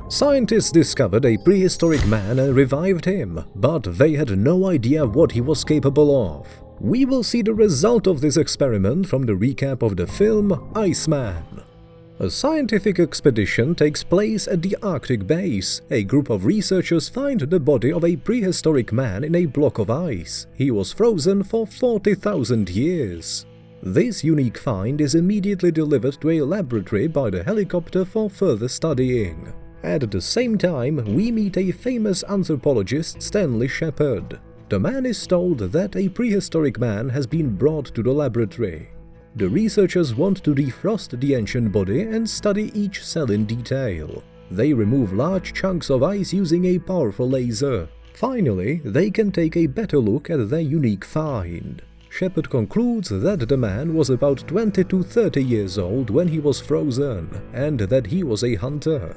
Scientists discovered a prehistoric man and revived him, but they had no idea what he was capable of. We will see the result of this experiment from the recap of the film Iceman. A scientific expedition takes place at the Arctic base. A group of researchers find the body of a prehistoric man in a block of ice. He was frozen for 40,000 years. This unique find is immediately delivered to a laboratory by the helicopter for further studying. At the same time, we meet a famous anthropologist, Stanley Shepard. The man is told that a prehistoric man has been brought to the laboratory. The researchers want to defrost the ancient body and study each cell in detail. They remove large chunks of ice using a powerful laser. Finally, they can take a better look at their unique find. Shepard concludes that the man was about 20 to 30 years old when he was frozen, and that he was a hunter.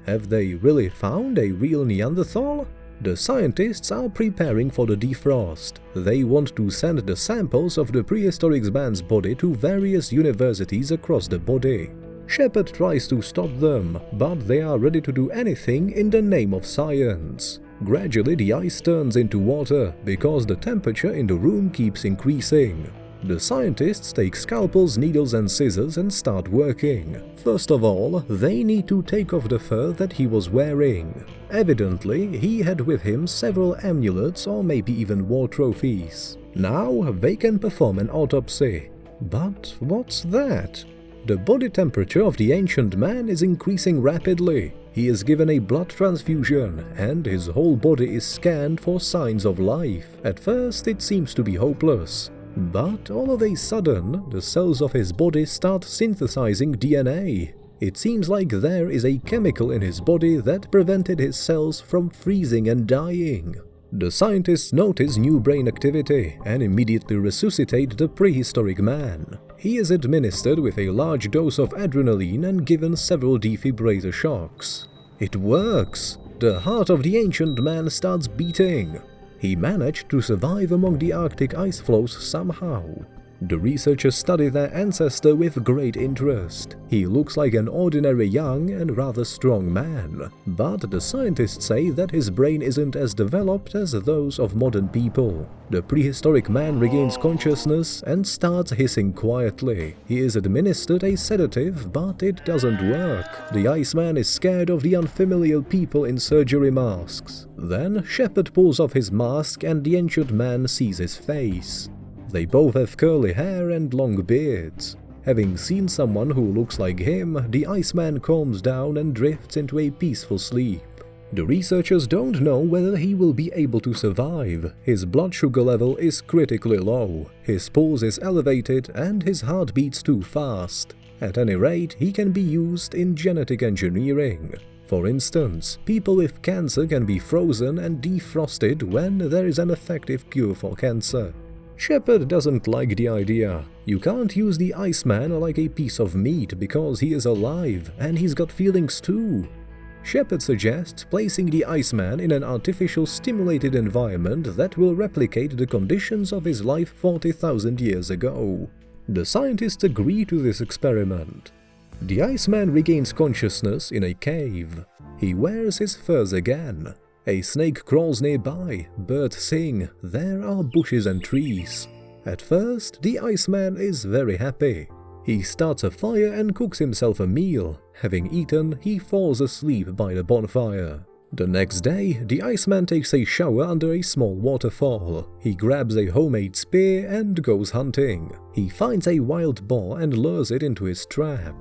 Have they really found a real Neanderthal? The scientists are preparing for the defrost. They want to send the samples of the prehistoric man's body to various universities across the body. Shepard tries to stop them, but they are ready to do anything in the name of science. Gradually the ice turns into water because the temperature in the room keeps increasing. The scientists take scalpels, needles and scissors and start working. First of all, they need to take off the fur that he was wearing. Evidently, he had with him several amulets or maybe even war trophies. Now they can perform an autopsy. But what's that? The body temperature of the ancient man is increasing rapidly. He is given a blood transfusion, and his whole body is scanned for signs of life. At first, it seems to be hopeless. But all of a sudden, the cells of his body start synthesizing DNA. It seems like there is a chemical in his body that prevented his cells from freezing and dying. The scientists notice new brain activity and immediately resuscitate the prehistoric man. He is administered with a large dose of adrenaline and given several defibrillator shocks. It works! The heart of the ancient man starts beating. He managed to survive among the Arctic ice floes somehow. The researchers study their ancestor with great interest. He looks like an ordinary young and rather strong man, but the scientists say that his brain isn't as developed as those of modern people. The prehistoric man regains consciousness and starts hissing quietly. He is administered a sedative, but it doesn't work. The Iceman is scared of the unfamiliar people in surgery masks. Then Shepard pulls off his mask and the ancient man sees his face. They both have curly hair and long beards. Having seen someone who looks like him, the Iceman calms down and drifts into a peaceful sleep. The researchers don't know whether he will be able to survive. His blood sugar level is critically low, his pulse is elevated, and his heart beats too fast. At any rate, he can be used in genetic engineering. For instance, people with cancer can be frozen and defrosted when there is an effective cure for cancer. Shepard doesn't like the idea. You can't use the Iceman like a piece of meat because he is alive and he's got feelings too. Shepard suggests placing the Iceman in an artificial stimulated environment that will replicate the conditions of his life 40,000 years ago. The scientists agree to this experiment. The Iceman regains consciousness in a cave. He wears his furs again. A snake crawls nearby, birds sing, there are bushes and trees. At first, the Iceman is very happy. He starts a fire and cooks himself a meal. Having eaten, he falls asleep by the bonfire. The next day, the Iceman takes a shower under a small waterfall. He grabs a homemade spear and goes hunting. He finds a wild boar and lures it into his trap.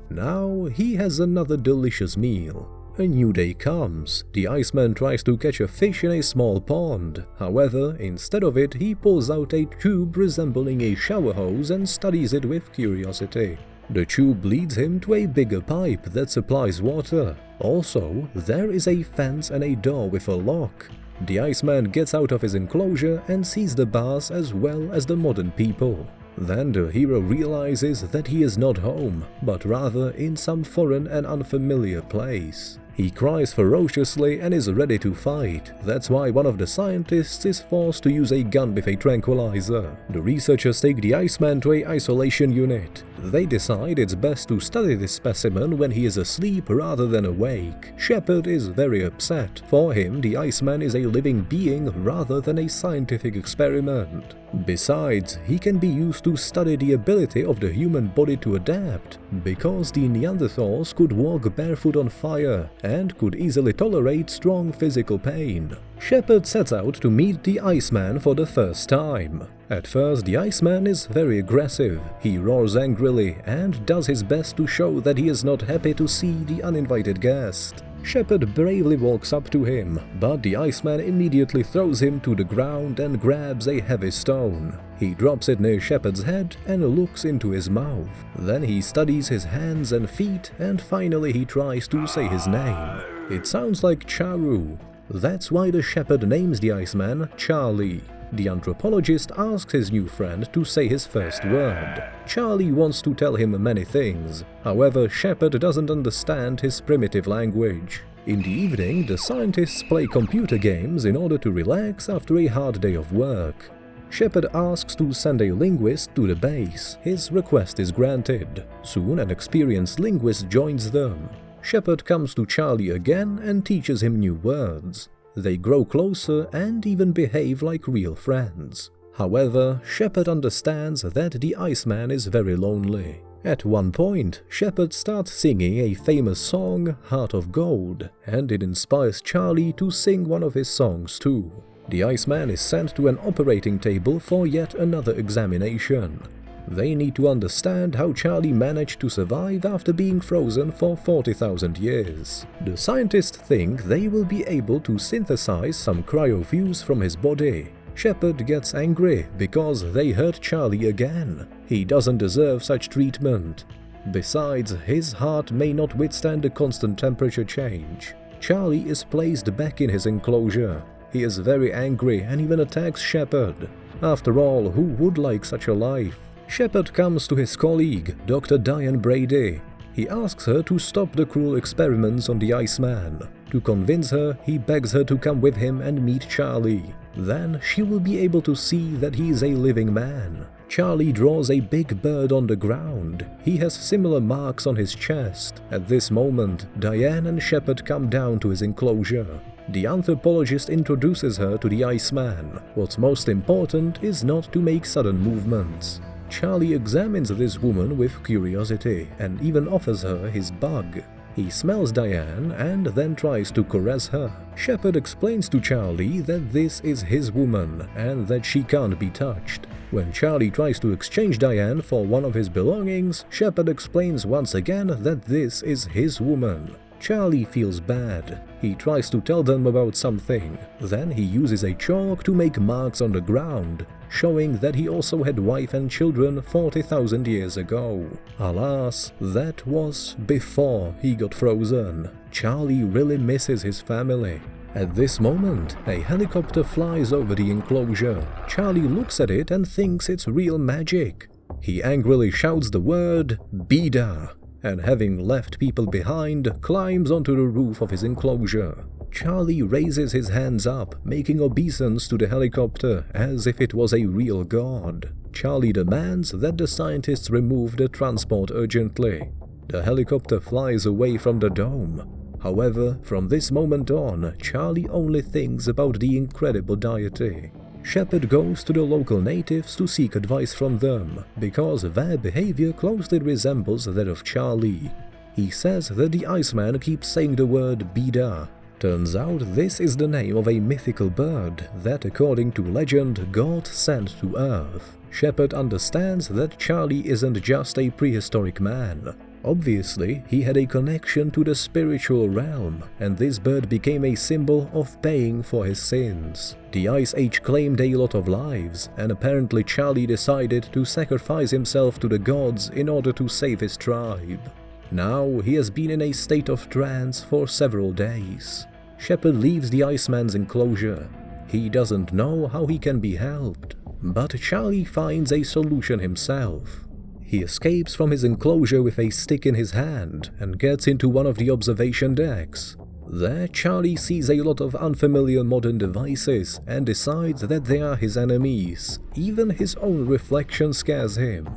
Now he has another delicious meal. A new day comes. The Iceman tries to catch a fish in a small pond. However, instead of it, he pulls out a tube resembling a shower hose and studies it with curiosity. The tube leads him to a bigger pipe that supplies water. Also, there is a fence and a door with a lock. The Iceman gets out of his enclosure and sees the bars as well as the modern people. Then the hero realizes that he is not home, but rather in some foreign and unfamiliar place. He cries ferociously and is ready to fight. That's why one of the scientists is forced to use a gun with a tranquilizer. The researchers take the Iceman to an isolation unit. They decide it's best to study this specimen when he is asleep rather than awake. Shepard is very upset. For him, the Iceman is a living being rather than a scientific experiment. Besides, he can be used to study the ability of the human body to adapt, because the Neanderthals could walk barefoot on fire and could easily tolerate strong physical pain. Shepard sets out to meet the Iceman for the first time. At first, the Iceman is very aggressive. He roars angrily and does his best to show that he is not happy to see the uninvited guest. Shepard bravely walks up to him, but the Iceman immediately throws him to the ground and grabs a heavy stone. He drops it near Shepard's head and looks into his mouth. Then he studies his hands and feet, and finally he tries to say his name. It sounds like Charu. That's why the Shepherd names the Iceman Charlie. The anthropologist asks his new friend to say his first word. Charlie wants to tell him many things. However, Shepard doesn't understand his primitive language. In the evening, the scientists play computer games in order to relax after a hard day of work. Shepard asks to send a linguist to the base. His request is granted. Soon, an experienced linguist joins them. Shepard comes to Charlie again and teaches him new words. They grow closer and even behave like real friends. However, Shepard understands that the Iceman is very lonely. At one point, Shepard starts singing a famous song, Heart of Gold, and it inspires Charlie to sing one of his songs too. The Iceman is sent to an operating table for yet another examination. They need to understand how Charlie managed to survive after being frozen for 40,000 years. The scientists think they will be able to synthesize some cryofuse from his body. Shepard gets angry because they hurt Charlie again. He doesn't deserve such treatment. Besides, his heart may not withstand the constant temperature change. Charlie is placed back in his enclosure. He is very angry and even attacks Shepard. After all, who would like such a life? Shepard comes to his colleague, Dr. Diane Brady. He asks her to stop the cruel experiments on the Iceman. To convince her, he begs her to come with him and meet Charlie. Then she will be able to see that he is a living man. Charlie draws a big bird on the ground. He has similar marks on his chest. At this moment, Diane and Shepard come down to his enclosure. The anthropologist introduces her to the Iceman. What's most important is not to make sudden movements. Charlie examines this woman with curiosity and even offers her his bug. He smells Diane and then tries to caress her. Shepard explains to Charlie that this is his woman and that she can't be touched. When Charlie tries to exchange Diane for one of his belongings, Shepard explains once again that this is his woman. Charlie feels bad. He tries to tell them about something. Then he uses a chalk to make marks on the ground, showing that he also had wife and children 40,000 years ago. Alas, that was before he got frozen. Charlie really misses his family. At this moment, a helicopter flies over the enclosure. Charlie looks at it and thinks it's real magic. He angrily shouts the word, Bida, and having left people behind, climbs onto the roof of his enclosure. Charlie raises his hands up, making obeisance to the helicopter as if it was a real god. Charlie demands that the scientists remove the transport urgently. The helicopter flies away from the dome. However, from this moment on, Charlie only thinks about the incredible deity. Shepard goes to the local natives to seek advice from them, because their behavior closely resembles that of Charlie. He says that the Iceman keeps saying the word Bida. Turns out this is the name of a mythical bird that, according to legend, God sent to Earth. Shepard understands that Charlie isn't just a prehistoric man. Obviously, he had a connection to the spiritual realm, and this bird became a symbol of paying for his sins. The Ice Age claimed a lot of lives, and apparently Charlie decided to sacrifice himself to the gods in order to save his tribe. Now he has been in a state of trance for several days. Shepard leaves the Iceman's enclosure. He doesn't know how he can be helped, but Charlie finds a solution himself. He escapes from his enclosure with a stick in his hand and gets into one of the observation decks. There, Charlie sees a lot of unfamiliar modern devices and decides that they are his enemies. Even his own reflection scares him.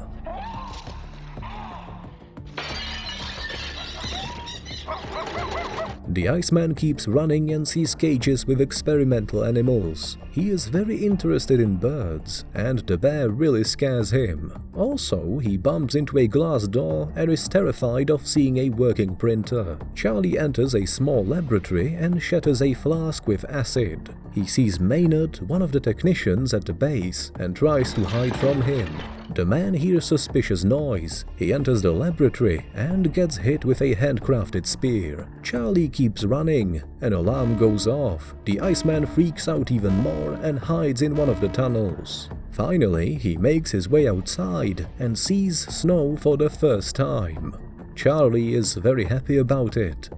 The Iceman keeps running and sees cages with experimental animals. He is very interested in birds, and the bear really scares him. Also, he bumps into a glass door and is terrified of seeing a working printer. Charlie enters a small laboratory and shatters a flask with acid. He sees Maynard, one of the technicians at the base, and tries to hide from him. The man hears suspicious noise. He enters the laboratory and gets hit with a handcrafted spear. Charlie keeps running. An alarm goes off. The Iceman freaks out even more and hides in one of the tunnels. Finally, he makes his way outside and sees snow for the first time. Charlie is very happy about it.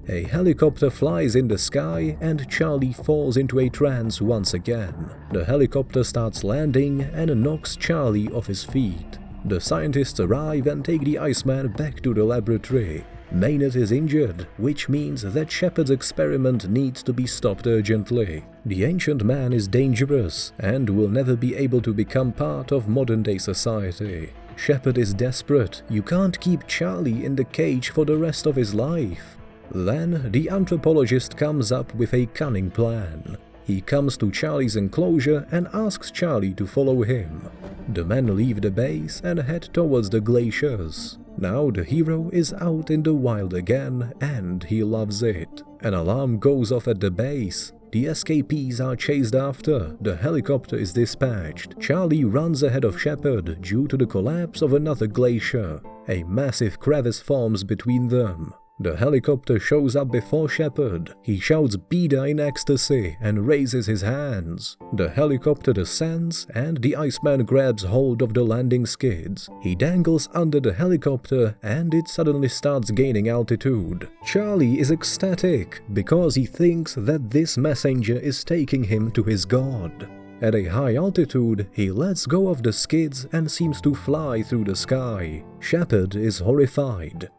A helicopter flies in the sky and Charlie falls into a trance once again. The helicopter starts landing and knocks Charlie off his feet. The scientists arrive and take the Iceman back to the laboratory. Maynard is injured, which means that Shepard's experiment needs to be stopped urgently. The ancient man is dangerous and will never be able to become part of modern-day society. Shepard is desperate. You can't keep Charlie in the cage for the rest of his life. Then, the anthropologist comes up with a cunning plan. He comes to Charlie's enclosure and asks Charlie to follow him. The men leave the base and head towards the glaciers. Now the hero is out in the wild again, and he loves it. An alarm goes off at the base. The escapees are chased after. The helicopter is dispatched. Charlie runs ahead of Shepard due to the collapse of another glacier. A massive crevice forms between them. The helicopter shows up before Shepard. He shouts "Bida" in ecstasy and raises his hands. The helicopter descends and the Iceman grabs hold of the landing skids. He dangles under the helicopter and it suddenly starts gaining altitude. Charlie is ecstatic because he thinks that this messenger is taking him to his god. At a high altitude, he lets go of the skids and seems to fly through the sky. Shepard is horrified.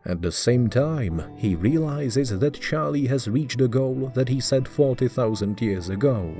At the same time, he realizes that Charlie has reached the goal that he set 40,000 years ago.